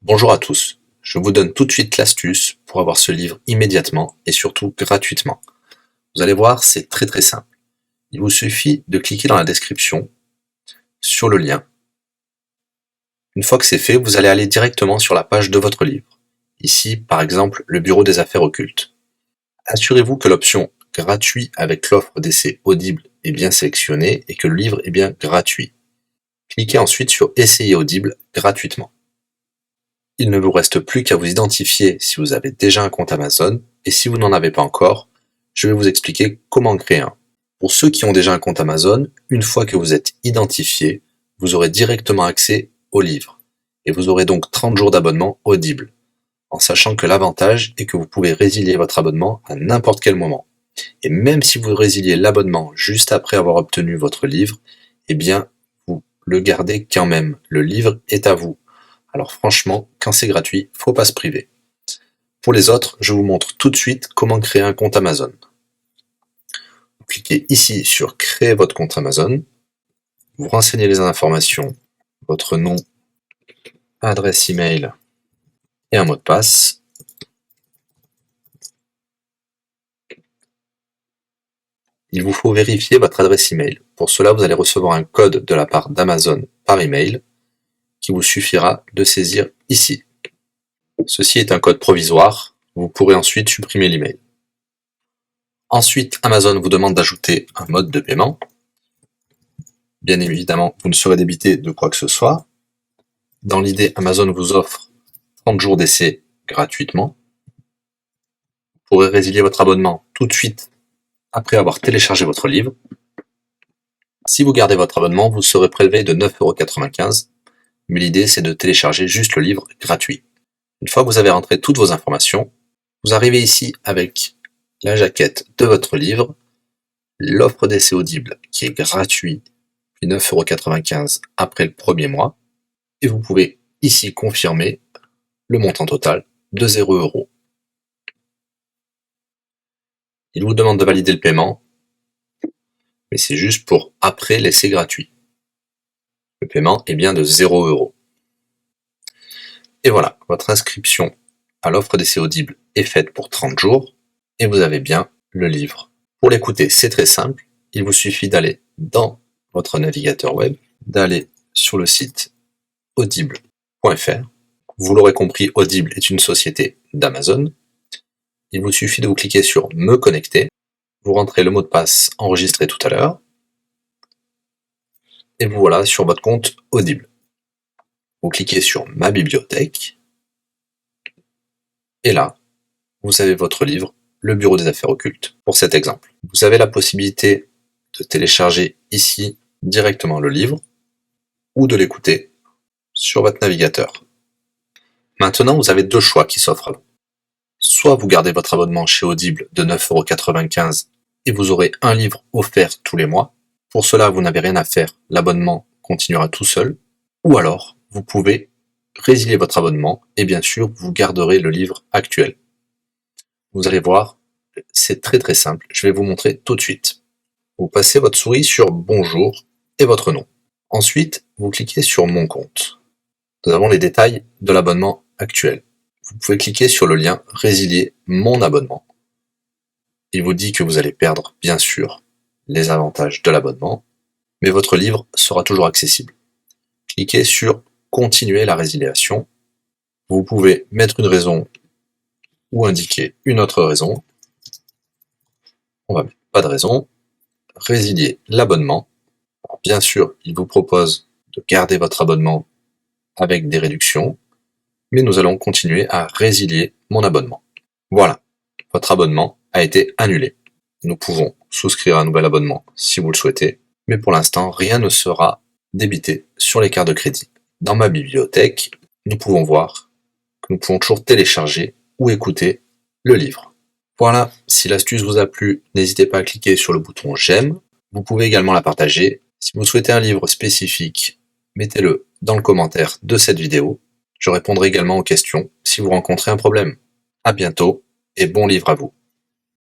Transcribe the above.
Bonjour à tous, je vous donne tout de suite l'astuce pour avoir ce livre immédiatement et surtout gratuitement. Vous allez voir, c'est très simple. Il vous suffit de cliquer dans la description sur le lien. Une fois que c'est fait, vous allez aller directement sur la page de votre livre. Ici, par exemple, le bureau des affaires occultes. Assurez-vous que l'option gratuit avec l'offre d'essai Audible est bien sélectionnée et que le livre est bien gratuit. Cliquez ensuite sur Essayer Audible gratuitement. Il ne vous reste plus qu'à vous identifier si vous avez déjà un compte Amazon, et si vous n'en avez pas encore, je vais vous expliquer comment créer un. Pour ceux qui ont déjà un compte Amazon, une fois que vous êtes identifié, vous aurez directement accès au livre, et vous aurez donc 30 jours d'abonnement Audible, en sachant que l'avantage est que vous pouvez résilier votre abonnement à n'importe quel moment. Et même si vous résiliez l'abonnement juste après avoir obtenu votre livre, eh bien, vous le gardez quand même. Le livre est à vous. Alors franchement, quand c'est gratuit, faut pas se priver. Pour les autres, je vous montre tout de suite comment créer un compte Amazon. Vous cliquez ici sur Créer votre compte Amazon. Vous renseignez les informations, votre nom, adresse email et un mot de passe. Il vous faut vérifier votre adresse email. Pour cela, vous allez recevoir un code de la part d'Amazon par email qui vous suffira de saisir ici. Ceci est un code provisoire. Vous pourrez ensuite supprimer l'email. Ensuite, Amazon vous demande d'ajouter un mode de paiement. Bien évidemment, vous ne serez débité de quoi que ce soit. Dans l'idée, Amazon vous offre 30 jours d'essai gratuitement. Vous pourrez résilier votre abonnement tout de suite après avoir téléchargé votre livre. Si vous gardez votre abonnement, vous serez prélevé de 9,95 €, mais l'idée c'est de télécharger juste le livre gratuit. Une fois que vous avez rentré toutes vos informations, vous arrivez ici avec la jaquette de votre livre, l'offre d'essai Audible qui est gratuit, puis 9,95 € après le premier mois, et vous pouvez ici confirmer le montant total de 0 €. Il vous demande de valider le paiement, mais c'est juste pour après l'essai gratuit. Le paiement est bien de 0 €. Et voilà, votre inscription à l'offre d'essai Audible est faite pour 30 jours, et vous avez bien le livre. Pour l'écouter, c'est très simple, il vous suffit d'aller dans votre navigateur web, d'aller sur le site audible.fr. Vous l'aurez compris, Audible est une société d'Amazon. Il vous suffit de vous cliquer sur Me connecter, vous rentrez le mot de passe enregistré tout à l'heure, et vous voilà sur votre compte Audible. Vous cliquez sur Ma bibliothèque, et là, vous avez votre livre, Le bureau des affaires occultes, pour cet exemple. Vous avez la possibilité de télécharger ici directement le livre, ou de l'écouter sur votre navigateur. Maintenant, vous avez deux choix qui s'offrent à vous. Soit vous gardez votre abonnement chez Audible de 9,95 € et vous aurez un livre offert tous les mois. Pour cela, vous n'avez rien à faire, l'abonnement continuera tout seul. Ou alors, vous pouvez résilier votre abonnement et bien sûr, vous garderez le livre actuel. Vous allez voir, c'est très simple, je vais vous montrer tout de suite. Vous passez votre souris sur Bonjour et votre nom. Ensuite, vous cliquez sur Mon compte. Nous avons les détails de l'abonnement actuel. Vous pouvez cliquer sur le lien Résilier mon abonnement. Il vous dit que vous allez perdre, bien sûr, les avantages de l'abonnement, mais votre livre sera toujours accessible. Cliquez sur Continuer la résiliation. Vous pouvez mettre une raison ou indiquer une autre raison. On va mettre pas de raison. Résilier l'abonnement. Bien sûr, il vous propose de garder votre abonnement avec des réductions, mais nous allons continuer à résilier mon abonnement. Voilà, votre abonnement a été annulé. Nous pouvons souscrire un nouvel abonnement si vous le souhaitez, mais pour l'instant, rien ne sera débité sur les cartes de crédit. Dans ma bibliothèque, nous pouvons voir que nous pouvons toujours télécharger ou écouter le livre. Voilà, si l'astuce vous a plu, n'hésitez pas à cliquer sur le bouton j'aime. Vous pouvez également la partager. Si vous souhaitez un livre spécifique, mettez-le dans le commentaire de cette vidéo. Je répondrai également aux questions si vous rencontrez un problème. À bientôt et bon livre à vous.